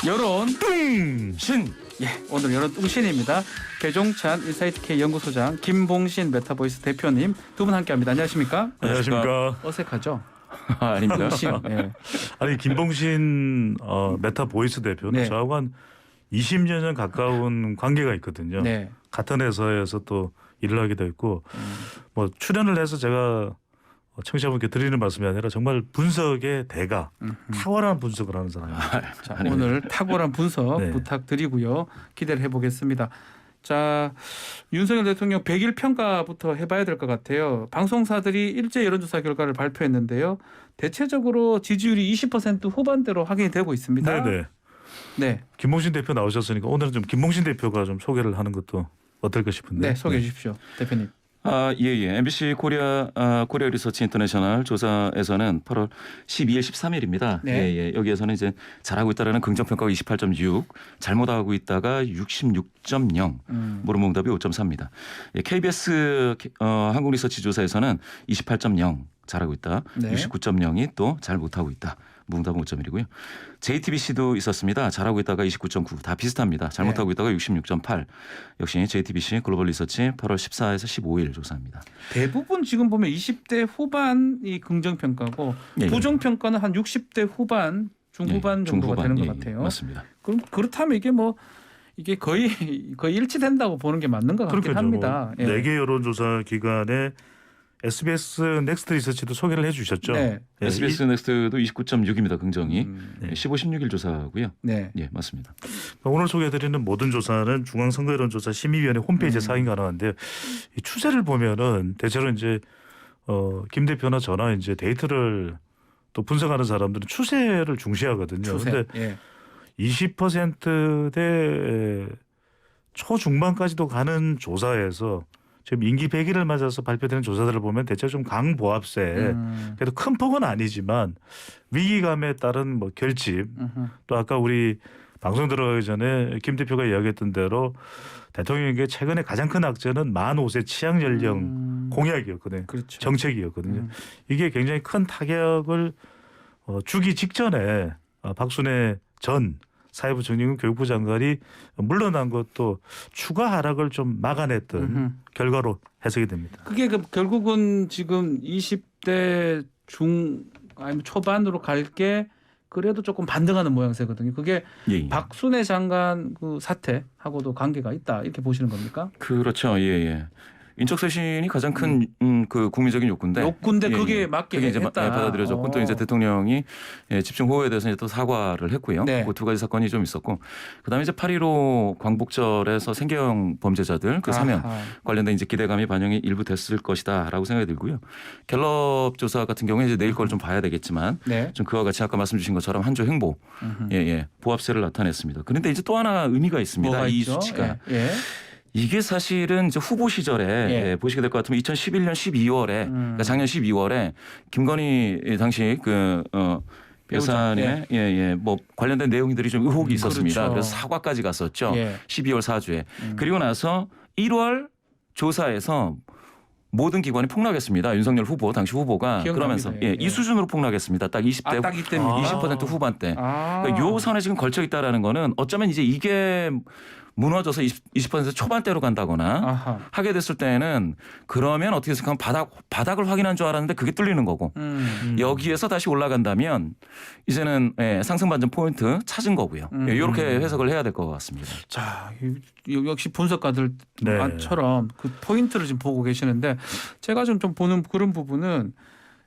여론 신. 예, 오늘 여론 뚱신입니다. 배종찬 인사이트K 연구소장, 김봉신 메타보이스 대표님 두 분 함께합니다. 안녕하십니까? 안녕하십니까? 어색하죠? 아닙니다. 봉신. 예. 아니 김봉신 메타보이스 대표는 네. 저하고 한 20년 가까운 관계가 있거든요. 네. 같은 회사에서 또 일을 하기도 했고 뭐 출연을 해서 제가 청취자분께 드리는 말씀이 아니라 정말 분석의 대가, 탁월한 분석을 하는 사람입니다. 자, 오늘 탁월한 분석 네. 부탁드리고요. 기대를 해보겠습니다. 자, 윤석열 대통령 100일 평가부터 해봐야 될 것 같아요. 방송사들이 일제 여론조사 결과를 발표했는데요. 대체적으로 지지율이 20% 후반대로 확인이 되고 있습니다. 네네. 네, 김봉신 대표 나오셨으니까 오늘은 좀 김봉신 대표가 좀 소개를 하는 것도 어떨까 싶은데. 네, 소개해 주십시오, 대표님. 예. MBC 코리아 리서치 인터내셔널 조사에서는 8월 12일, 13일입니다. 네. 예. 여기에서는 이제 잘하고 있다라는 긍정평가가 28.6, 잘못하고 있다가 66.0, 모르몽답이 5.4입니다. 예, KBS 한국리서치 조사에서는 28.0 잘하고 있다, 네. 69.0이 또 잘 못하고 있다. 무응답은 5.1이고요. JTBC도 있었습니다. 잘하고 있다가 29.9. 다 비슷합니다. 잘못하고 있다가 66.8. 역시 JTBC 글로벌 리서치 8월 14에서 15일 조사입니다. 대부분 지금 보면 20대 후반이 긍정평가고 예. 부정평가는 한 60대 후반, 중후반 예, 정도가 중후반. 되는 것 예, 같아요. 맞습니다. 그럼 그렇다면 이게 거의 일치된다고 보는 게 맞는 것 같긴 그렇겠죠. 합니다. 예. 4개 여론조사 기관에 SBS 넥스트 리서치도 소개를 해주셨죠. 네. 예, SBS 넥스트도 29.6입니다. 긍정이. 네. 15, 16일 조사고요. 네. 예, 맞습니다. 오늘 소개해드리는 모든 조사는 중앙선거여론조사 심의위원회 홈페이지에 사인 가능한데요. 이 추세를 보면은 대체로 이제 김 대표나 저나 이제 데이터를 또 분석하는 사람들은 추세를 중시하거든요. 추세. 그런데 예. 20%대 초중반까지도 가는 조사에서 지금 임기 100일을 맞아서 발표되는 조사들을 보면 대체로 좀 강보합세. 그래도 큰 폭은 아니지만 위기감에 따른 뭐 결집, 또 아까 우리 방송 들어가기 전에 김 대표가 이야기했던 대로 대통령에게 최근에 가장 큰 악재는 만 5세 취향 연령 공약이었거든요. 그렇죠. 정책이었거든요. 이게 굉장히 큰 타격을 주기 직전에 박순애 전 사회부 정리금 교육부 장관이 물러난 것도 추가 하락을 좀 막아냈던 결과로 해석이 됩니다. 그게 결국은 지금 20대 아니면 초반으로 갈 게 그래도 조금 반등하는 모양새거든요. 그게 예. 박순애 장관 그 사태하고도 관계가 있다 이렇게 보시는 겁니까? 그렇죠. 예. 인적 쇄신이 가장 큰 그 국민적인 욕구인데. 욕구인데 예, 그게 예. 맞게 그게 이제 했다. 받아들여졌고 또 이제 대통령이 집중 호우에 대해서 이제 또 사과를 했고요. 네. 그 두 가지 사건이 좀 있었고, 그다음에 이제 8.15 광복절에서 생계형 범죄자들 그 사면 아하. 관련된 이제 기대감이 반영이 일부 됐을 것이다라고 생각이 들고요. 갤럽 조사 같은 경우에 이제 내일 걸 좀 봐야 되겠지만, 네. 좀 그와 같이 아까 말씀 주신 것처럼 한조 횡보, 보합세를 나타냈습니다. 그런데 이제 또 하나 의미가 있습니다. 뭐가 이 있죠? 수치가. 예. 이게 사실은 이제 후보 시절에 예. 보시게 될 것 같으면 2011년 12월에 그러니까 작년 12월에 김건희 당시 예산에 뭐 관련된 내용들이 좀 의혹이 있었습니다. 그렇죠. 그래서 사과까지 갔었죠. 예. 12월 4주에. 그리고 나서 1월 조사에서 모든 기관이 폭락했습니다. 윤석열 후보 당시 후보가 기억납니다. 그러면서 예. 이 수준으로 폭락했습니다. 딱 20대 딱 이때입니다. 20% 후반대. 아. 그러니까 요 선에 지금 걸쳐 있다라는 거는 어쩌면 이제 이게 무너져서 20% 초반대로 간다거나 아하. 하게 됐을 때는 그러면 어떻게 생각하면 바닥을 확인한 줄 알았는데 그게 뚫리는 거고 여기에서 다시 올라간다면 이제는 상승 반전 포인트 찾은 거고요. 이렇게 해석을 해야 될 것 같습니다. 자, 역시 분석가들처럼 네. 그 포인트를 지금 보고 계시는데 제가 좀 보는 그런 부분은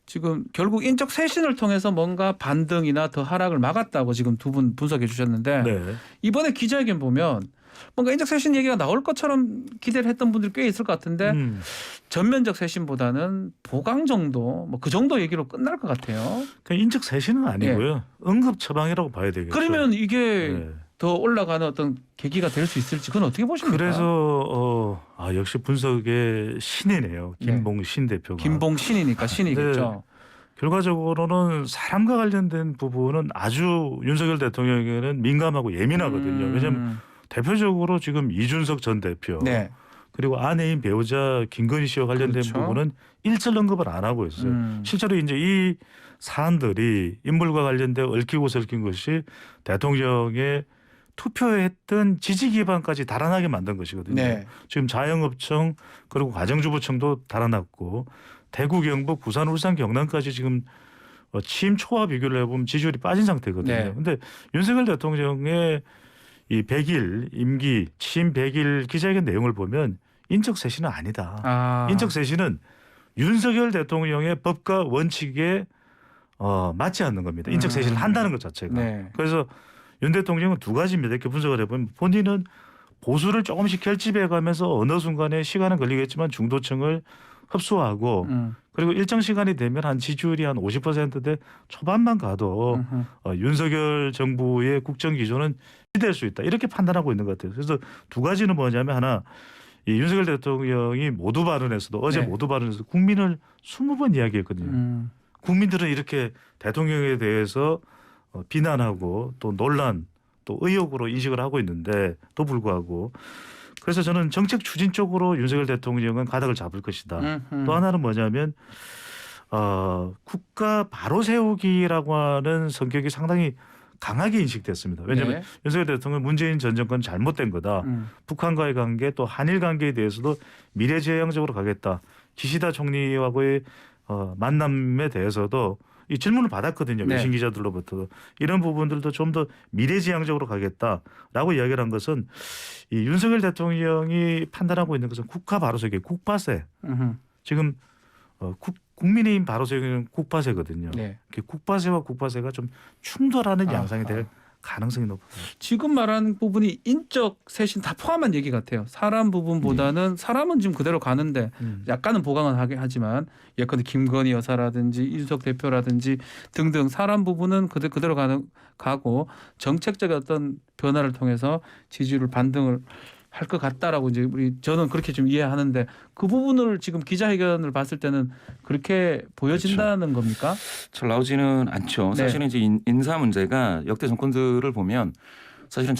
지금 결국 인적 쇄신을 통해서 뭔가 반등이나 더 하락을 막았다고 지금 두 분 분석해 주셨는데 네. 이번에 기자회견 보면 뭔가 인적 쇄신 얘기가 나올 것처럼 기대를 했던 분들이 꽤 있을 것 같은데 전면적 쇄신보다는 보강 정도 뭐 그 정도 얘기로 끝날 것 같아요. 그러니까 인적 쇄신은 아니고요. 응급 처방이라고 봐야 되겠죠. 그러면 이게 네. 더 올라가는 어떤 계기가 될 수 있을지 그건 어떻게 보십니까? 그래서 역시 분석의 신이네요. 김봉신 대표가. 김봉신이니까 신이겠죠. 결과적으로는 사람과 관련된 부분은 아주 윤석열 대통령에게는 민감하고 예민하거든요. 왜냐하면 대표적으로 지금 이준석 전 대표, 네. 그리고 아내인 배우자 김건희 씨와 관련된 그렇죠. 부분은 일절 언급을 안 하고 있어요. 실제로 이제 이 사안들이 인물과 관련돼 얽히고 설킨 것이 대통령의 투표했던 지지 기반까지 달아나게 만든 것이거든요. 네. 지금 자영업청 그리고 가정주부청도 달아났고 대구, 경북, 부산, 울산, 경남까지 지금 취임 초와 비교를 해보면 지지율이 빠진 상태거든요. 네. 근데 윤석열 대통령의 이 100일 임기 취임 100일 기자회견 내용을 보면 인적 쇄신은 아니다. 아. 인적 쇄신은 윤석열 대통령의 법과 원칙에 맞지 않는 겁니다. 인적 쇄신을 한다는 것 자체가. 네. 그래서 윤 대통령은 두 가지입니다. 이렇게 분석을 해보면 본인은 보수를 조금씩 결집해가면서 어느 순간에 시간은 걸리겠지만 중도층을 흡수하고 그리고 일정 시간이 되면 한 지지율이 한 50%대 초반만 가도 윤석열 정부의 국정 기조는 될 수 있다. 이렇게 판단하고 있는 것 같아요. 그래서 두 가지는 뭐냐면 하나 이 윤석열 대통령이 모두 발언에서도 어제 네. 모두 발언에서 국민을 20번 이야기했거든요. 국민들은 이렇게 대통령에 대해서 비난하고 또 논란 또 의혹으로 인식을 하고 있는데 또 불구하고 그래서 저는 정책 추진 쪽으로 윤석열 대통령은 가닥을 잡을 것이다. 또 하나는 뭐냐면 국가 바로 세우기라고 하는 성격이 상당히 강하게 인식됐습니다. 왜냐하면 네. 윤석열 대통령 문재인 전 정권 잘못된 거다. 북한과의 관계 또 한일 관계에 대해서도 미래지향적으로 가겠다. 기시다 총리와의 만남에 대해서도 이 질문을 받았거든요. 네. 외신 기자들로부터 이런 부분들도 좀 더 미래지향적으로 가겠다라고 이야기를 한 것은 이 윤석열 대통령이 판단하고 있는 것은 국가 바로세기, 국바세. 지금 국민의힘 바로세기는 국바세거든요. 네. 국바세와 국바세가 좀 충돌하는 양상이 될 가능성이 높아요. 지금 말하는 부분이 인적 쇄신 다 포함한 얘기 같아요. 사람 부분보다는 가는 지금 그대로 가는데 약간은 보강은 하지만 예컨대 김건희 여사라든지 이준석 대표라든지 등등 사람 부분은 그대로 가고 정책적인 어떤 변화를 통해서 지지율 반등을 할 것 같다라고 이제 저는 그렇게 좀 이해하는데 그 부분을 지금 기자회견을 봤을 때는 그렇게 보여진다는 겁니까? 잘 나오지는 않죠. 네. 사실은 이제 인사 문제가 역대 정권들을 보면 사실은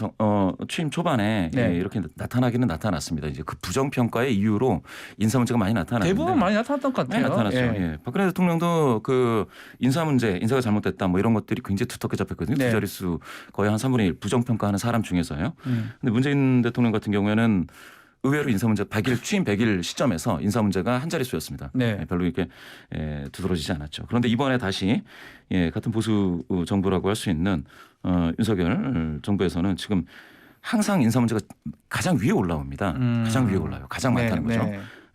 취임 초반에 네. 이렇게 나타나기는 나타났습니다. 이제 그 부정평가의 이유로 인사 문제가 많이 나타났는데 대부분 많이 나타났던 것 같아요. 많이 나타났죠. 예. 예. 박근혜 대통령도 그 인사 문제, 인사가 잘못됐다 뭐 이런 것들이 굉장히 두텁게 잡혔거든요. 네. 두 자릿수 거의 한 3분의 1 부정평가하는 사람 중에서요. 근데 문재인 대통령 같은 경우에는 의외로 인사 문제 취임 100일 시점에서 인사 문제가 한 자릿수였습니다. 네. 별로 이렇게 두드러지지 않았죠. 그런데 이번에 다시 같은 보수 정부라고 할 수 있는 윤석열 정부에서는 지금 항상 인사 문제가 가장 위에 올라옵니다. 가장 위에 올라요. 가장 많다는 거죠.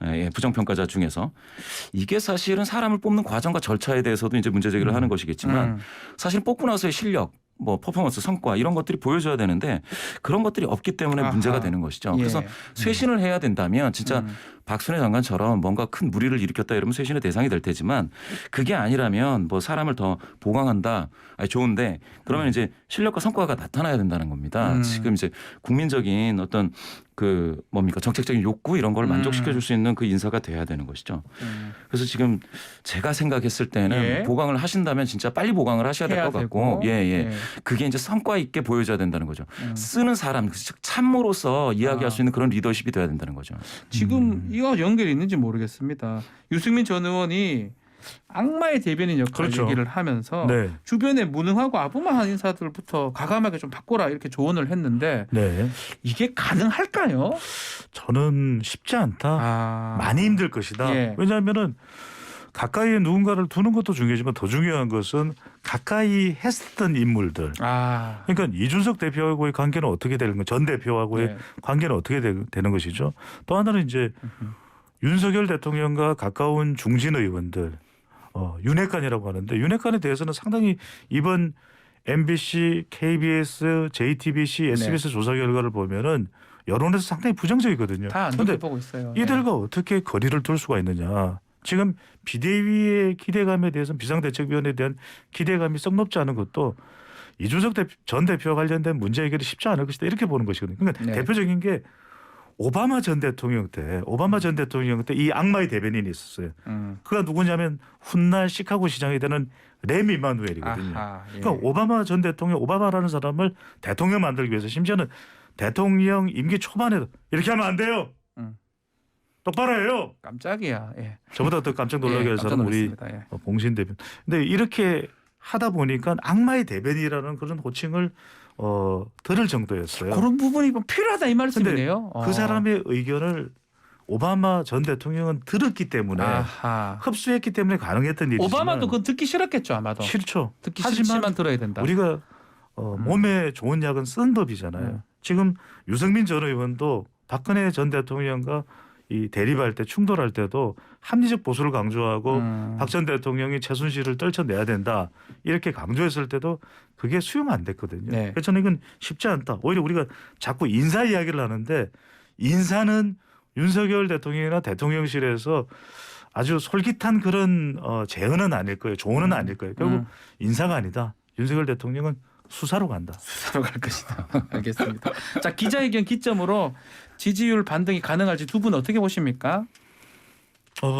네. 부정평가자 중에서 이게 사실은 사람을 뽑는 과정과 절차에 대해서도 이제 문제 제기를 하는 것이겠지만 사실 뽑고 나서의 실력 뭐 퍼포먼스 성과 이런 것들이 보여줘야 되는데 그런 것들이 없기 때문에 문제가 되는 것이죠. 그래서 쇄신을 해야 된다면 진짜 박순애 장관처럼 뭔가 큰 무리를 일으켰다 이러면 쇄신의 대상이 될 테지만 그게 아니라면 뭐 사람을 더 보강한다 좋은데 그러면 이제 실력과 성과가 나타나야 된다는 겁니다. 지금 이제 국민적인 어떤 그 뭡니까 정책적인 욕구 이런 걸 만족시켜 줄 수 있는 그 인사가 돼야 되는 것이죠. 그래서 지금 제가 생각했을 때는 보강을 하신다면 진짜 빨리 보강을 하셔야 될 것 같고 그게 이제 성과 있게 보여줘야 된다는 거죠. 쓰는 사람 참모로서 이야기할 수 있는 그런 리더십이 돼야 된다는 거죠. 지금 이거 연결이 있는지 모르겠습니다. 유승민 전 의원이 악마의 대변인 역할 그렇죠. 얘기를 하면서 네. 주변에 무능하고 아부마한 인사들부터 과감하게 좀 바꿔라 이렇게 조언을 했는데 네. 이게 가능할까요? 저는 쉽지 않다. 많이 힘들 것이다. 예. 왜냐하면은 가까이에 누군가를 두는 것도 중요하지만 더 중요한 것은 가까이 했었던 인물들. 그러니까 이준석 대표하고의 관계는 어떻게 되는 거? 전 대표하고의 관계는 어떻게 되는 것이죠? 또 하나는 이제 윤석열 대통령과 가까운 중진 의원들, 윤핵관이라고 하는데 윤핵관에 대해서는 상당히 이번 MBC, KBS, JTBC, SBS 조사 결과를 보면은 여론에서 상당히 부정적이거든요. 다 안 좋게 보고 있어요. 이들과 어떻게 거리를 둘 수가 있느냐. 지금 비대위의 기대감에 대해서는 비상대책위원회에 대한 기대감이 썩 높지 않은 것도 이준석 전 대표와 관련된 문제 해결이 쉽지 않을 것이다. 이렇게 보는 것이거든요. 그러니까 대표적인 게 오바마 전 대통령 때 이 악마의 대변인이 있었어요. 그가 누구냐면 훗날 시카고 시장이 되는 렘 이마누엘이거든요. 그러니까 오바마 전 대통령, 오바마라는 사람을 대통령 만들기 위해서 심지어는 대통령 임기 초반에도 이렇게 하면 안 돼요. 똑바로 해요. 깜짝이야. 예. 저보다 더 깜짝 놀라게 할 깜짝 사람은 우리 놀랐습니다. 예. 봉신 대변. 근데 이렇게 하다 보니까 악마의 대변이라는 그런 호칭을 들을 정도였어요. 그런 부분이 뭐 필요하다 이 말씀이네요. 그 사람의 의견을 오바마 전 대통령은 들었기 때문에 아하. 흡수했기 때문에 가능했던 일이지만 오바마도 그건 듣기 싫었겠죠 아마도. 싫죠. 듣기 하지만 싫지만 들어야 된다. 우리가 몸에 좋은 약은 쓴 법이잖아요. 지금 유승민 전 의원도 박근혜 전 대통령과 이 대립할 때 충돌할 때도 합리적 보수를 강조하고 박 전 대통령이 최순실을 떨쳐내야 된다 이렇게 강조했을 때도 그게 수용 안 됐거든요. 네. 그래서 저는 이건 쉽지 않다. 오히려 우리가 자꾸 인사 이야기를 하는데 인사는 윤석열 대통령이나 대통령실에서 아주 솔깃한 그런 재언은 아닐 거예요. 조언은 아닐 거예요. 결국 인사가 아니다. 윤석열 대통령은 수사로 간다. 수사로 갈 것이다. 알겠습니다. 자, 기자회견 기점으로 지지율 반등이 가능할지 두 분 어떻게 보십니까?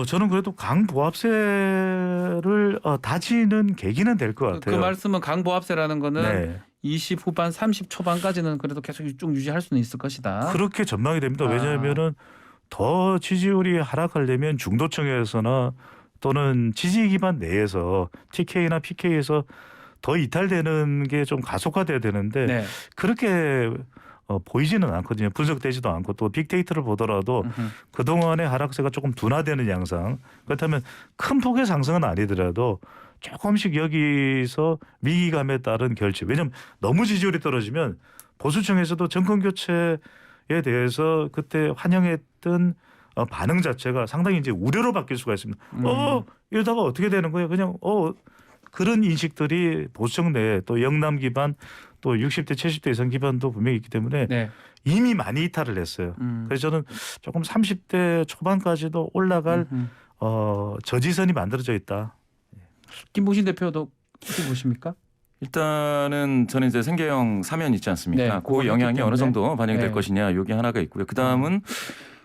저는 그래도 강보합세를 다지는 계기는 될 것 그 같아요. 말씀은 강보합세라는 거는 네. 20 후반 30 초반까지는 그래도 계속 쭉 유지할 수는 있을 것이다. 그렇게 전망이 됩니다. 왜냐하면은 더 지지율이 하락하려면 중도층에서나 또는 지지 기반 내에서 TK나 PK에서 더 이탈되는 게 좀 가속화돼야 되는데 네. 그렇게 보이지는 않거든요. 분석되지도 않고 또 빅데이터를 보더라도 그동안의 하락세가 조금 둔화되는 양상. 그렇다면 큰 폭의 상승은 아니더라도 조금씩 여기서 위기감에 따른 결집. 왜냐하면 너무 지지율이 떨어지면 보수층에서도 정권 교체에 대해서 그때 환영했던 반응 자체가 상당히 이제 우려로 바뀔 수가 있습니다. 이러다가 어떻게 되는 거예요? 그냥 그런 인식들이 보수층 내에 또 영남 기반 또 60대 70대 이상 기반도 분명히 있기 때문에 네. 이미 많이 이탈을 했어요. 그래서 저는 조금 30대 초반까지도 올라갈 저지선이 만들어져 있다. 김봉신 대표도 어떻게 보십니까? 일단은 저는 이제 생계형 사면 있지 않습니까? 네, 그 그거 영향이 있기 어느 정도 때문에. 반영이 될 네. 것이냐 요게 하나가 있고요. 그 다음은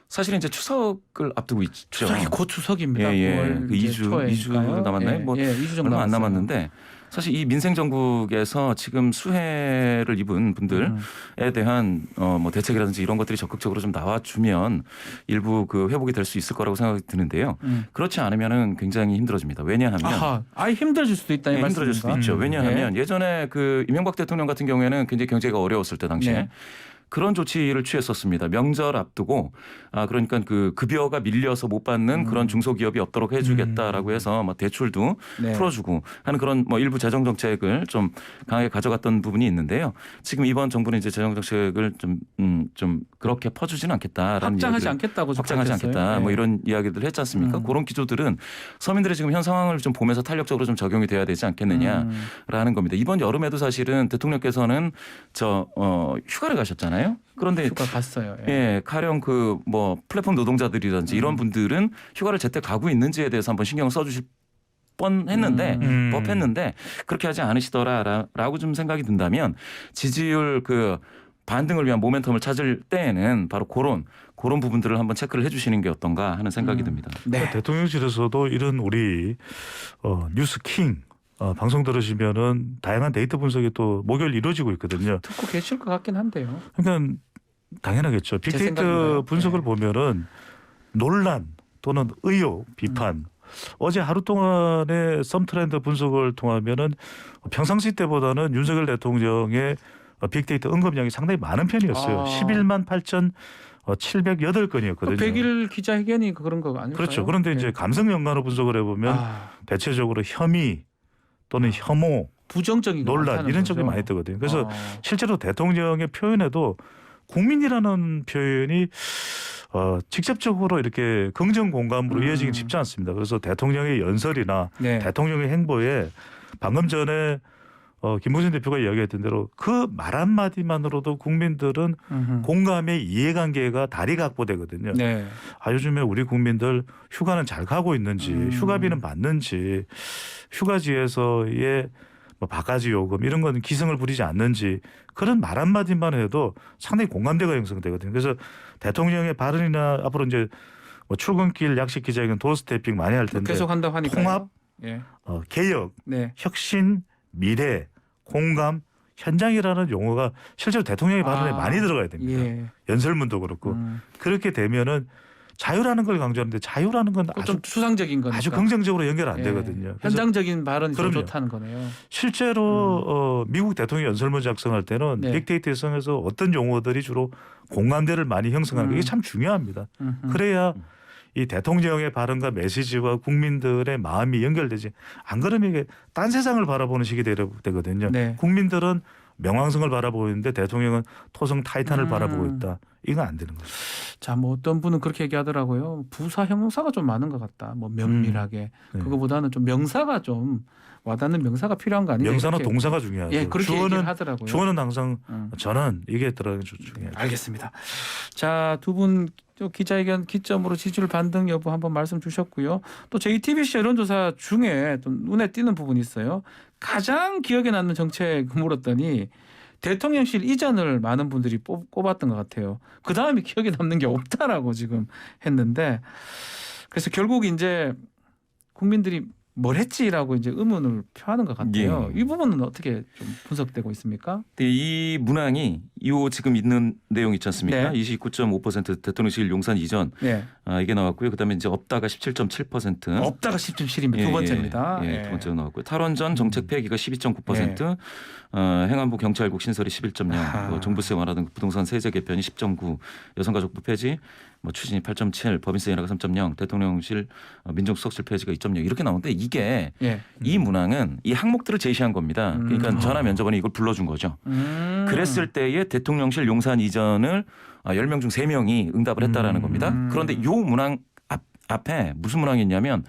사실은 이제 추석을 앞두고 있죠. 추석이 곧 추석입니다. 예, 예. 9월 그 이제 2주 초에니까요. 남았나요? 예, 뭐 예, 2주 정도 얼마 안 남았어요. 남았는데 사실 이 민생 정국에서 지금 수해를 입은 분들에 대한 뭐 대책이라든지 이런 것들이 적극적으로 좀 나와주면 일부 그 회복이 될 수 있을 거라고 생각이 드는데요. 그렇지 않으면은 굉장히 힘들어집니다. 왜냐하면 아예 힘들어질 수도 있다 이 네, 힘들어질 수도 말씀입니까? 있죠. 왜냐하면 예전에 그 이명박 대통령 같은 경우에는 굉장히 경제가 어려웠을 때 당시에 네. 그런 조치를 취했었습니다. 명절 앞두고 그러니까 그 급여가 밀려서 못 받는 그런 중소기업이 없도록 해주겠다라고 해서 뭐 대출도 네. 풀어주고 하는 그런 뭐 일부 재정 정책을 좀 강하게 가져갔던 부분이 있는데요. 지금 이번 정부는 이제 재정 정책을 좀 그렇게 퍼주지는 않겠다라는 확장하지 이야기를 않겠다고 확장하지 밝혔어요. 않겠다. 네. 뭐 이런 이야기들 했지 않습니까? 그런 기조들은 서민들의 지금 현 상황을 좀 보면서 탄력적으로 좀 적용이 돼야 되지 않겠느냐라는 겁니다. 이번 여름에도 사실은 대통령께서는 휴가를 가셨잖아요. 그런데 휴가 갔어요. 예. 예, 가령 그 뭐 플랫폼 노동자들이든지 이런 분들은 휴가를 제때 가고 있는지에 대해서 한번 신경 써주실 뻔했는데 법했는데 그렇게 하지 않으시더라라고 좀 생각이 든다면 지지율 그 반등을 위한 모멘텀을 찾을 때에는 바로 그런 부분들을 한번 체크를 해주시는 게 어떤가 하는 생각이 듭니다. 네. 대통령실에서도 이런 우리 뉴스킹 방송 들으시면은 다양한 데이터 분석이 또 목요일 이루어지고 있거든요. 듣고 계실 것 같긴 한데요. 그러니까 당연하겠죠. 제 빅데이터 생각인가요? 분석을 네. 보면은 논란 또는 의혹, 비판. 어제 하루 동안의 썸트렌드 분석을 통하면은 평상시 때보다는 윤석열 대통령의 빅데이터 언급량이 상당히 많은 편이었어요. 11만 8,708건이었거든요. 100일 기자회견이 그런 거 아닐까요? 그렇죠. 그런데 이제 감성 연관으로 분석을 해보면 대체적으로 혐의 또는 혐오, 부정적인 거 논란 많다는 이런 거죠. 쪽이 많이 뜨거든요. 그래서 실제로 대통령의 표현에도 국민이라는 표현이 직접적으로 이렇게 긍정 공감으로 이어지긴 쉽지 않습니다. 그래서 대통령의 연설이나 네. 대통령의 행보에 방금 전에 김봉진 대표가 이야기했던 대로 그 말 한마디만으로도 국민들은 공감의 이해관계가 다리가 확보되거든요. 네. 요즘에 우리 국민들 휴가는 잘 가고 있는지 휴가비는 받는지 휴가지에서의 뭐 바가지 요금 이런 건 기승을 부리지 않는지 그런 말 한마디만 해도 상당히 공감대가 형성되거든요. 그래서 대통령의 발언이나 앞으로 이제 뭐 출근길 약식 기자회견 도어스태핑 많이 할 텐데 계속 한다고 하니까 통합, 예. 개혁, 네. 혁신, 미래, 공감, 현장이라는 용어가 실제로 대통령의 발언에 많이 들어가야 됩니다. 예. 연설문도 그렇고 그렇게 되면은 자유라는 걸 강조하는데 자유라는 건 아주 좀 추상적인 거니까 아주 긍정적으로 연결 안 예. 되거든요. 그래서 현장적인 발언이 좀 그럼요. 좋다는 거네요. 실제로 미국 대통령 연설문 작성할 때는 네. 빅데이터 형성에서 어떤 용어들이 주로 공감대를 많이 형성하는 게 이게 참 중요합니다. 그래야 이 대통령의 발언과 메시지와 국민들의 마음이 연결되지. 안 그러면 이게 딴 세상을 바라보는 식이 되거든요. 네. 국민들은 명왕성을 바라보고 있는데 대통령은 토성 타이탄을 바라보고 있다. 이건 안 되는 거죠. 자, 뭐 어떤 분은 그렇게 얘기하더라고요. 부사 형용사가 좀 많은 것 같다. 뭐 면밀하게. 네. 그거보다는 좀 명사가 좀 와닿는 명사가 필요한 거 아니냐. 명사나 이렇게. 동사가 중요하죠. 예, 그렇게 얘기를 하더라고요. 주어는 항상 저는 이게 들어가는 게 중요해요. 알겠습니다. 자, 두 분 기자회견 기점으로 지지율 반등 여부 한번 말씀 주셨고요. 또 JTBC 여론조사 중에 또 눈에 띄는 부분이 있어요. 가장 기억에 남는 정책 물었더니 대통령실 이전을 많은 분들이 꼽았던 것 같아요. 그 다음에 기억에 남는 게 없다라고 지금 했는데 그래서 결국 이제 국민들이 뭘 했지라고 이제 의문을 표하는 것 같아요. 예. 이 부분은 어떻게 좀 분석되고 있습니까? 근데 이 문항이 요 지금 있는 내용 있지 않습니까? 네. 29.5% 대통령실 용산 이전 네. 이게 나왔고요. 그다음에 이제 없다가 17.7%. 없다가 10.7입니다. 두 번째입니다. 예, 두 번째로 나왔고요. 탈원전 정책 폐기가 12.9%, 행안부 경찰국 신설이 11.0, 뭐 종부세 완화 등 부동산 세제 개편이 10.9, 여성가족부 폐지 뭐 추진이 8.7, 법인세 인하가 3.0, 대통령실 민정수석실 폐지가 2.0 이렇게 나오는데 이게 예. 이 문항은 이 항목들을 제시한 겁니다. 그러니까 전화면접원이 이걸 불러준 거죠. 그랬을 때에 대통령실 용산 이전을 10명 중 3명이 응답을 했다라는 겁니다. 그런데 요 문항 앞에 무슨 문항이 있냐면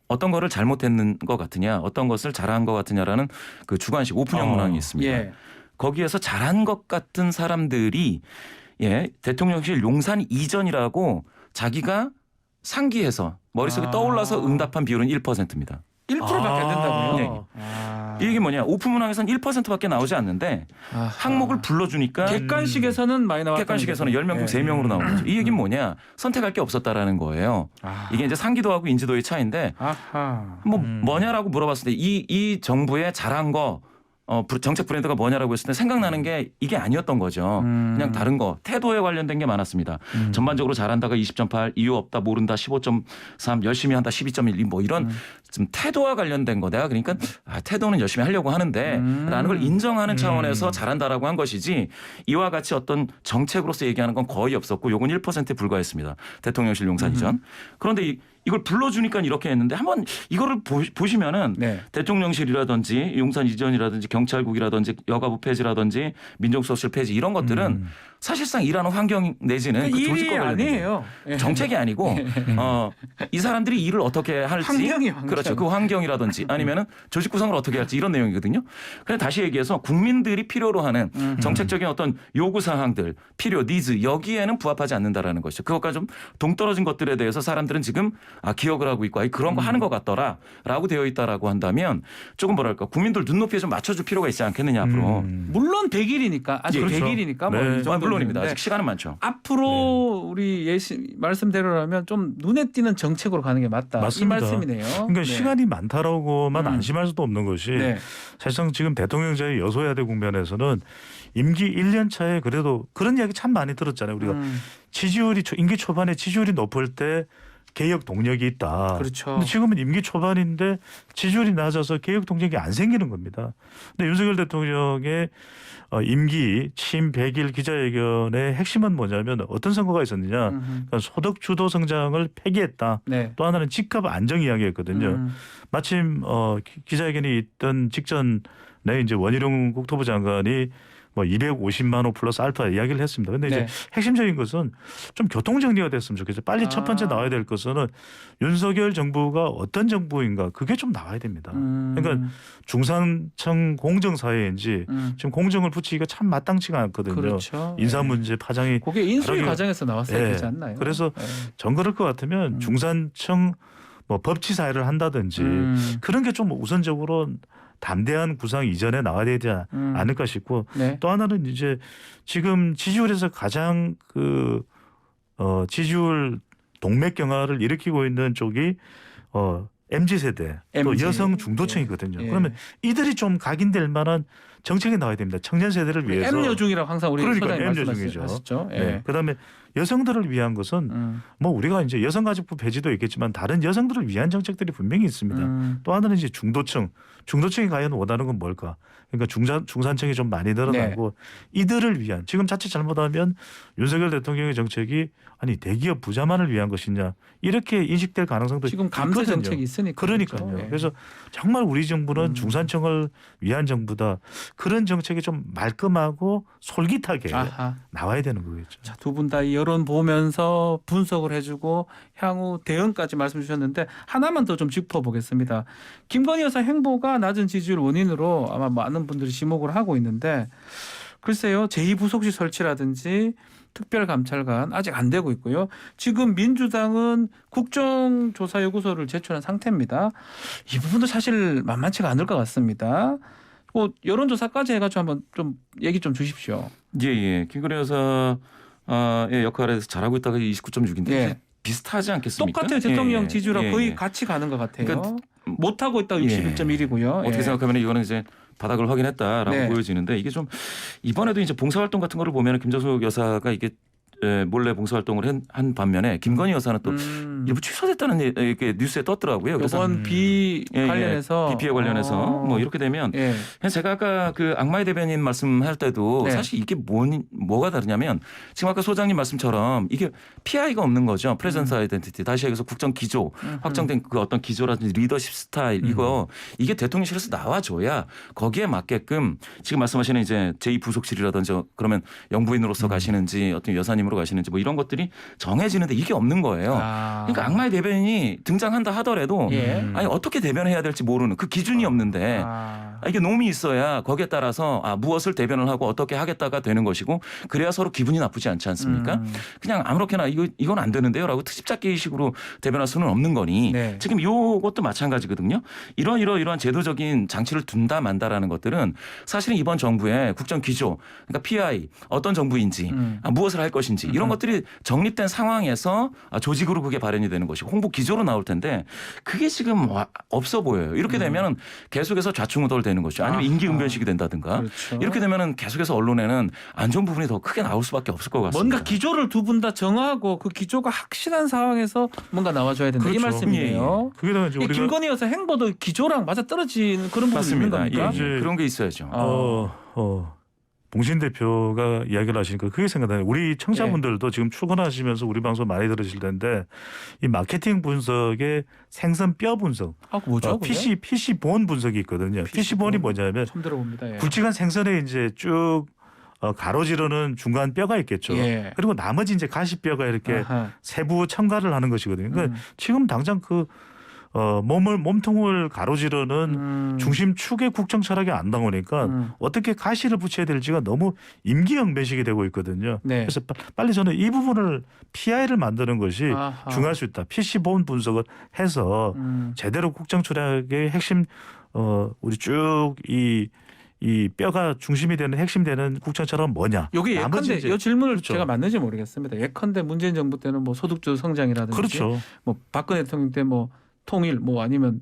어떤 거를 잘못했는 것 같으냐, 어떤 것을 잘한 것 같으냐라는 그 주관식 오픈형 문항이 있습니다. 예. 거기에서 잘한 것 같은 사람들이 대통령실 용산 이전이라고 자기가 상기해서 머릿속에 떠올라서 응답한 비율은 1%입니다. 1%밖에 안 된다고요? 네. 이게 뭐냐? 오픈 문항에서는 1%밖에 나오지 않는데 항목을 불러주니까 객관식에서는 많이 나왔다. 객관식에서는 10명 중 3명으로 나오는 거죠. 이 얘기는 뭐냐? 선택할 게 없었다라는 거예요. 이게 이제 상기도하고 인지도의 차이인데 뭐 뭐냐라고 물어봤을 때 이 정부의 잘한 거 정책 브랜드가 뭐냐라고 했을 때 생각나는 게 이게 아니었던 거죠. 그냥 다른 거 태도에 관련된 게 많았습니다. 전반적으로 잘한다가 20.8, 이유 없다, 모른다 15.3, 열심히 한다 12.1 뭐 이런 좀 태도와 관련된 거. 내가 그러니까 태도는 열심히 하려고 하는데 라는 걸 인정하는 차원에서 잘한다라고 한 것이지 이와 같이 어떤 정책으로서 얘기하는 건 거의 없었고 요건 1%에 불과했습니다. 대통령실 용산 이전. 그런데 이걸 불러주니까 이렇게 했는데 한번 이거를 보시면은 네. 대통령실이라든지 용산 이전이라든지 경찰국이라든지 여가부 폐지라든지 민정수석실 폐지 이런 것들은 사실상 일하는 환경 내지는 그 일이 조직과 관련된 아니에요. 예. 정책이 아니고 이 사람들이 일을 어떻게 할지 환경이 환경. 그렇죠. 그 환경이라든지 아니면은 조직 구성을 어떻게 할지 이런 내용이거든요. 그런데 다시 얘기해서 국민들이 필요로 하는 정책적인 어떤 요구 사항들, 필요, 니즈 여기에는 부합하지 않는다라는 것이죠. 그것과 좀 동떨어진 것들에 대해서 사람들은 지금 기억을 하고 있고 그런 거 하는 것 같더라라고 되어 있다라고 한다면 조금 뭐랄까 국민들 눈높이에 좀 맞춰줄 필요가 있지 않겠느냐 앞으로. 물론 100일이니까 아직 그렇죠. 100일이니까 뭐 네. 이 정도 물론입니다. 아직 시간은 많죠. 앞으로 우리 말씀대로라면 좀 눈에 띄는 정책으로 가는 게 맞다. 맞습니다. 이 말씀이네요. 그러니까 네. 시간이 많다라고만 안심할 수도 없는 것이 네. 사실상 지금 대통령제의 여소야대 국면에서는 임기 1년 차에 그래도 그런 이야기 참 많이 들었잖아요. 우리가 지지율이 임기 초반에 지지율이 높을 때 개혁 동력이 있다. 그렇죠. 근데 지금은 임기 초반인데 지지율이 낮아서 개혁 동력이 안 생기는 겁니다. 근데 윤석열 대통령의 임기 취임 100일 기자회견의 핵심은 뭐냐면 어떤 선거가 있었느냐. 그러니까 소득 주도 성장을 폐기했다. 네. 또 하나는 집값 안정 이야기였거든요. 마침 기자회견이 있던 직전에 이제 원희룡 국토부 장관이 뭐 250만 호 플러스 알파 이야기를 했습니다. 근데 이제 네. 핵심적인 것은 좀 교통 정리가 됐으면 좋겠어요. 빨리 첫 번째 나와야 될 것은 윤석열 정부가 어떤 정부인가 그게 좀 나와야 됩니다. 그러니까 중산층 공정 사회인지 지금 공정을 붙이기가 참 마땅치가 않거든요. 그렇죠. 인사 문제 파장이 그게 인수위 다르게- 과정에서 나왔어야 네. 되지 않나요? 그래서 네. 전 그럴 것 같으면 중산층 뭐 법치 사회를 한다든지 그런 게 좀 우선적으로 담대한 구상 이전에 나와야 되지 않을까 싶고 네. 또 하나는 이제 지금 지지율에서 가장 지지율 동맥경화를 일으키고 있는 쪽이 MZ 세대 또 MZ. 여성 중도층이거든요. 예. 그러면 이들이 좀 각인될 만한 정책이 나와야 됩니다. 청년 세대를 위해서. M여중이라고 항상 우리 그러니까 소장님 M여중이죠. 말씀하시죠. 예. 네. 그다음에 여성들을 위한 것은 뭐 우리가 이제 여성가족부 폐지도 있겠지만 다른 여성들을 위한 정책들이 분명히 있습니다. 또 하나는 이제 중도층이 과연 원하는 건 뭘까? 그러니까 중산층이 좀 많이 늘어나고 이들을 위한 지금 자칫 잘못하면 윤석열 대통령의 정책이 아니 대기업 부자만을 위한 것이냐 이렇게 인식될 가능성도 지금 감세 있거든요. 정책이 있으니까. 그러니까요. 그렇죠. 예. 그래서 정말 우리 정부는 중산층을 위한 정부다. 그런 정책이 좀 말끔하고 솔깃하게 아하. 나와야 되는 거겠죠. 자, 두 분 다 이 여론 보면서 분석을 해주고 향후 대응까지 말씀 주셨는데 하나만 더 좀 짚어보겠습니다. 김건희 여사 행보가 낮은 지지율 원인으로 아마 많은 분들이 지목을 하고 있는데 글쎄요. 제2부속실 설치라든지 특별감찰관 아직 안 되고 있고요. 지금 민주당은 국정조사 요구서를 제출한 상태입니다. 이 부분도 사실 만만치가 않을 것 같습니다. 뭐 여론조사까지 해가지고 한번 좀 얘기 좀 주십시오. 예. 김건희 여사의 역할에서 잘하고 있다가 29.6인데 예. 비슷하지 않겠습니까? 똑같아요. 대통령 예. 지지율하고 예. 거의 같이 가는 것 같아요. 그러니까 못하고 있다 61.1이고요. 어떻게 생각하면 이거는 이제 바닥을 확인했다라고 네. 보여지는데 이게 좀 이번에도 이제 봉사활동 같은 거를 보면 김정숙 여사가 이게 몰래 봉사활동을 한 반면에 김건희 여사는 또 일부 취소됐다는 이렇게 뉴스에 떴더라고요. 그래서 이번 비 관련해서 비 피해 관련해서 뭐 이렇게 되면 예. 제가 아까 그 악마의 대변인 말씀할 때도 네. 사실 이게 뭐가 다르냐면 지금 아까 소장님 말씀처럼 이게 PI가 없는 거죠. 프레젠스 아이덴티티. 다시 얘기해서 국정 기조 확정된 그 어떤 기조라든지 리더십 스타일 이게 대통령실에서 나와줘야 거기에 맞게끔 지금 말씀하시는 이제 제2부속실이라든지 그러면 영부인으로서 가시는지 어떤 여사님으로 가시는지 뭐 이런 것들이 정해지는데 이게 없는 거예요. 그러니까 악마의 대변인이 등장한다 하더라도 예. 아니 어떻게 대변해야 될지 모르는 그 기준이 없는데 이게 놈이 있어야 거기에 따라서 무엇을 대변을 하고 어떻게 하겠다가 되는 것이고 그래야 서로 기분이 나쁘지 않지 않습니까? 그냥 아무렇게나 이건 안 되는데요라고 트집 잡기식으로 대변할 수는 없는 거니 네. 지금 이것도 마찬가지거든요. 이러한 제도적인 장치를 둔다 만다라는 것들은 사실은 이번 정부의 국정 기조 그러니까 PI 어떤 정부인지 무엇을 할 것인지 이런 것들이 정립된 상황에서 조직으로 그게 발현이 되는 것이고 홍보 기조로 나올 텐데 그게 지금 없어 보여요. 이렇게 되면 계속해서 좌충우돌되는 것이죠. 아니면 임기응변식이 된다든가 그렇죠. 이렇게 되면 계속해서 언론에는 안 좋은 부분이 더 크게 나올 수밖에 없을 것 같습니다. 뭔가 기조를 두 분 다 정하고 그 기조가 확실한 상황에서 뭔가 나와줘야 된다. 이 그렇죠. 말씀이에요. 그게 이제 이 우리가 김건희 여사 행보도 기조랑 맞아 떨어지는 그런 부분이 있는 맞습니다. 겁니까? 예. 그런 게 있어야죠. 봉신 대표가 이야기를 하시니까 그게 생각나요. 우리 청자분들도 지금 출근하시면서 우리 방송 많이 들으실 텐데 이 마케팅 분석의 생선 뼈 분석, 그거 뭐죠? 그게? PC 본 분석이 있거든요. PC 본이 뭐냐면 처음 들어봅니다. 예. 굵직한 생선에 이제 쭉 가로지르는 중간 뼈가 있겠죠. 예. 그리고 나머지 이제 가시뼈가 이렇게 아하. 세부 첨가를 하는 것이거든요. 그러니까 지금 당장 그 몸통을 가로지르는 중심 축의 국정 철학이 안 나오니까 어떻게 가시를 붙여야 될지가 너무 임기응변식이 되고 있거든요. 네. 그래서 빨리 저는 이 부분을 PI를 만드는 것이 아하. 중요할 수 있다. PC 본 분석을 해서 제대로 국정 철학의 핵심 우리 쭉 이 뼈가 중심이 되는 핵심 되는 국정 철학은 뭐냐? 여기 나머지 예컨대 이제- 이 질문을 그렇죠. 제가 맞는지 모르겠습니다. 예컨대 문재인 정부 때는 뭐 소득주 성장이라든지 그렇죠. 뭐 박근혜 대통령 때 뭐 통일 뭐 아니면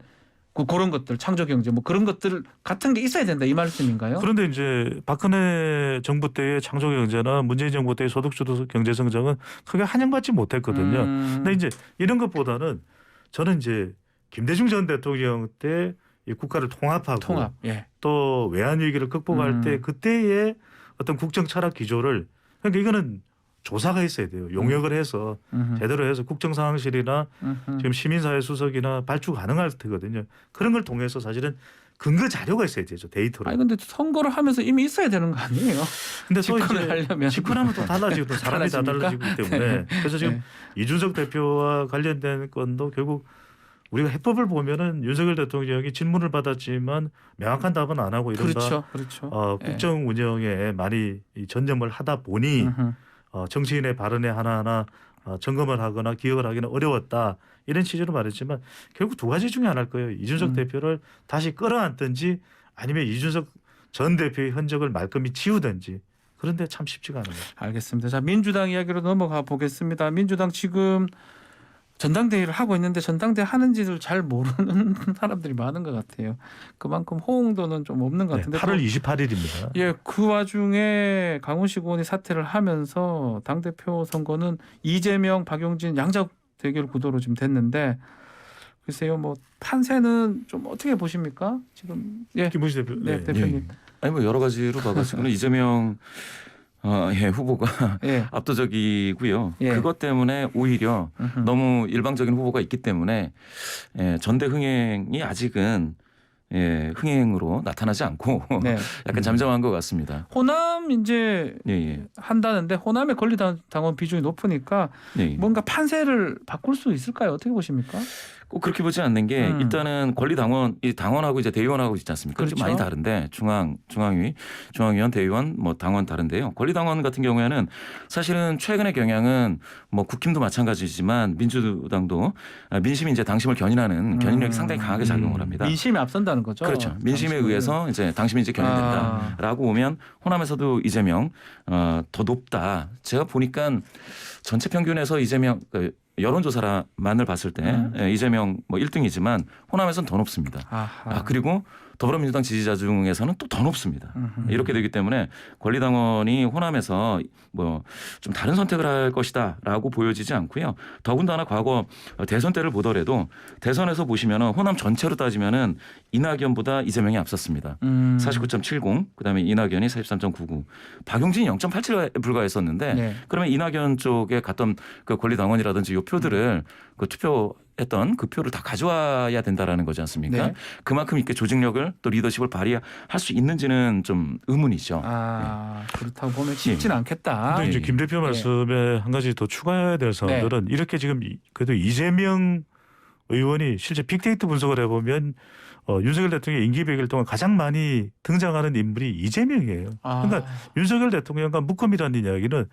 그런 것들 창조 경제 뭐 그런 것들 같은 게 있어야 된다 이 말씀인가요? 그런데 이제 박근혜 정부 때의 창조 경제나 문재인 정부 때의 소득주도 경제 성장은 크게 환영받지 못했거든요. 근데 이제 이런 것보다는 저는 이제 김대중 전 대통령 때 이 국가를 통합하고 통합. 예. 또 외환 위기를 극복할 때 그때의 어떤 국정 철학 기조를 그러니까 이거는 조사가 있어야 돼요. 용역을 해서 제대로 해서 국정상황실이나 지금 시민사회 수석이나 발주 가능할 테거든요. 그런 걸 통해서 사실은 근거 자료가 있어야 되죠. 데이터로. 아니 근데 선거를 하면서 이미 있어야 되는 거 아니에요? 근데 또 집권을 이제 하려면 집권하면 또 달라지고 또 사람이 다 달라집니까? 달라지기 때문에 그래서 지금 이준석 대표와 관련된 건도 결국 우리가 해법을 보면은 윤석열 대통령이 질문을 받았지만 명확한 답은 안 하고 이른바 그렇죠, 그렇죠. 국정 운영에 많이 이 전념을 하다 보니 정치인의 발언에 하나하나 점검을 하거나 기억을 하기는 어려웠다 이런 취지로 말했지만 결국 두 가지 중에 하나일 거예요. 이준석 대표를 다시 끌어안든지 아니면 이준석 전 대표의 흔적을 말끔히 지우든지 그런데 참 쉽지가 않은 거죠. 알겠습니다. 자 민주당 이야기로 넘어가 보겠습니다. 민주당 지금 전당대회를 하고 있는데 전당대회 하는지를 잘 모르는 사람들이 많은 것 같아요. 그만큼 호응도는 좀 없는 것 네, 같은데. 8월 28일입니다. 예, 그 와중에 강훈식 의원이 사퇴를 하면서 당대표 선거는 이재명, 박용진 양자 대결 구도로 지금 됐는데 글쎄요, 뭐 판세는 좀 어떻게 보십니까? 지금 예, 김문수 대표. 네, 대표님. 아니 뭐 여러 가지로 봐가지고는 이재명 후보가 예, 압도적이고요. 예. 그것 때문에 오히려 음흠. 너무 일방적인 후보가 있기 때문에 전대 흥행이 아직은 흥행으로 나타나지 않고 네. 약간 잠잠한 것 같습니다. 호남 이제 예. 한다는데 호남의 권리당원 비중이 높으니까 예. 뭔가 판세를 바꿀 수 있을까요? 어떻게 보십니까? 꼭 그렇게 보지 않는 게 일단은 권리당원, 이 당원하고 이제 대의원하고 있지 않습니까? 그렇죠. 좀 많이 다른데 중앙위원, 대의원, 뭐 당원 다른데요. 권리당원 같은 경우에는 사실은 최근의 경향은 뭐 국힘도 마찬가지지만 민주당도 민심이 이제 당심을 견인하는 견인력이 상당히 강하게 작용을 합니다. 민심이 앞선다는 거죠. 그렇죠. 민심에 당신은. 의해서 이제 당심이 이제 견인된다라고 보면 호남에서도 이재명 더 높다. 제가 보니까 전체 평균에서 이재명 여론조사만을 봤을 때 이재명 뭐 1등이지만 호남에서는 더 높습니다. 아하. 그리고 더불어민주당 지지자 중에서는 또 더 높습니다. 음흠. 이렇게 되기 때문에 권리당원이 호남에서 뭐 좀 다른 선택을 할 것이다라고 보여지지 않고요. 더군다나 과거 대선 때를 보더라도 대선에서 보시면은 호남 전체로 따지면은 이낙연보다 이재명이 앞섰습니다. 49.70, 그다음에 이낙연이 43.99, 박용진이 0.87에 불과했었는데 네. 그러면 이낙연 쪽에 갔던 그 권리당원이라든지 요 표들을 그 투표했던 그 표를 다 가져와야 된다라는 거지 않습니까? 네. 그만큼 이렇게 조직력을 또 리더십을 발휘할 수 있는지는 좀 의문이죠. 그렇다고 보면 쉽지는 않겠다. 근데 이제 예. 김 대표 말씀에 한 가지 더 추가해야 될 사항들은 이렇게 지금 그래도 이재명 의원이 실제 빅데이터 분석을 해보면 윤석열 대통령 임기 100일 동안 가장 많이 등장하는 인물이 이재명이에요. 그러니까 윤석열 대통령과 묶음이라는 이야기는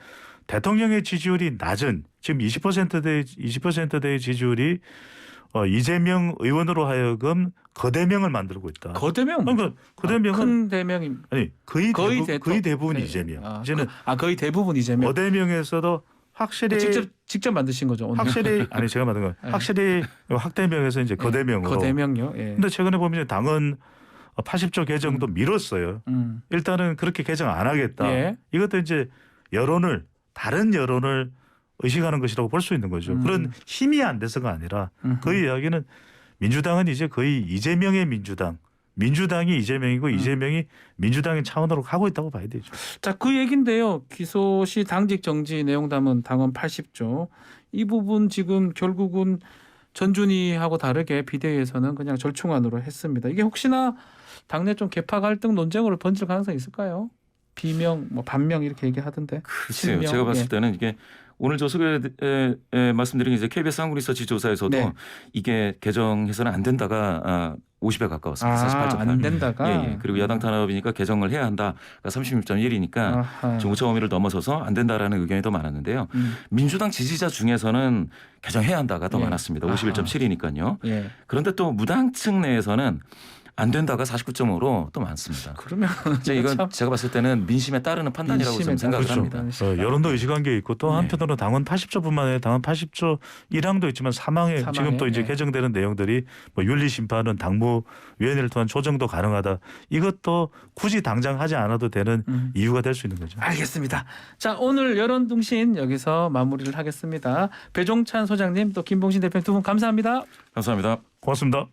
대통령의 지지율이 낮은 지금 20%대의 지지율이 이재명 의원으로 하여금 거대명을 만들고 있다. 거대명. 그러니까 거대명은 큰 대명이 아니 거의 대부분 이재명. 이제는 거의 대부분 이재명. 거대명에서도 확실히 직접 만드신 거죠. 오늘. 확실히 아니 제가 만든 거 네. 확실히 학대명에서 이제 거대명으로. 거대명요. 예. 근데 최근에 보면 이제 당은 80조 개정도 미뤘어요. 일단은 그렇게 개정 안 하겠다. 예. 이것도 이제 다른 여론을 의식하는 것이라고 볼 수 있는 거죠. 그런 힘이 안 돼서가 아니라 그 이야기는 민주당은 이제 거의 이재명의 민주당이 이재명이고 이재명이 민주당의 차원으로 가고 있다고 봐야 되죠. 자, 그 얘긴데요. 기소시 당직 정지 내용 담은 당원 80조. 이 부분 지금 결국은 전준희하고 다르게 비대위에서는 그냥 절충안으로 했습니다. 이게 혹시나 당내 좀 개파 갈등 논쟁으로 번질 가능성이 있을까요? 비명, 뭐 반명 이렇게 얘기하던데. 글쎄요. 실명, 제가 봤을 예. 때는 이게 오늘 저 소개 말씀드린 이제 KBS 한국리서치 조사에서도 네. 이게 개정해서는 안 된다가 50에 가까웠습니다. 48.8. 안 된다가. 예. 그리고 야당 탄압이니까 개정을 해야 한다가 36.1이니까 지금 5차 범위를 넘어서서 안 된다라는 의견이 더 많았는데요. 민주당 지지자 중에서는 개정해야 한다가 더 예. 많았습니다. 아하. 51.7이니까요. 예. 그런데 또 무당층 내에서는 안 된다가 49.5로 또 많습니다. 그러면 이건 참 제가 봤을 때는 민심에 따르는 판단이라고 민심에 좀 생각을 그렇죠. 합니다. 여론도 의식한 게 있고 또 네. 한편으로 당원 80조뿐만 아니라 당원 80조 1항도 있지만 사망에 지금 또 이제 예. 개정되는 내용들이 뭐 윤리 심판은 당무위원회를 통한 조정도 가능하다. 이것도 굳이 당장 하지 않아도 되는 이유가 될 수 있는 거죠. 알겠습니다. 자, 오늘 여론둥신 여기서 마무리를 하겠습니다. 배종찬 소장님 또 김봉신 대표님 두 분 감사합니다. 감사합니다. 고맙습니다.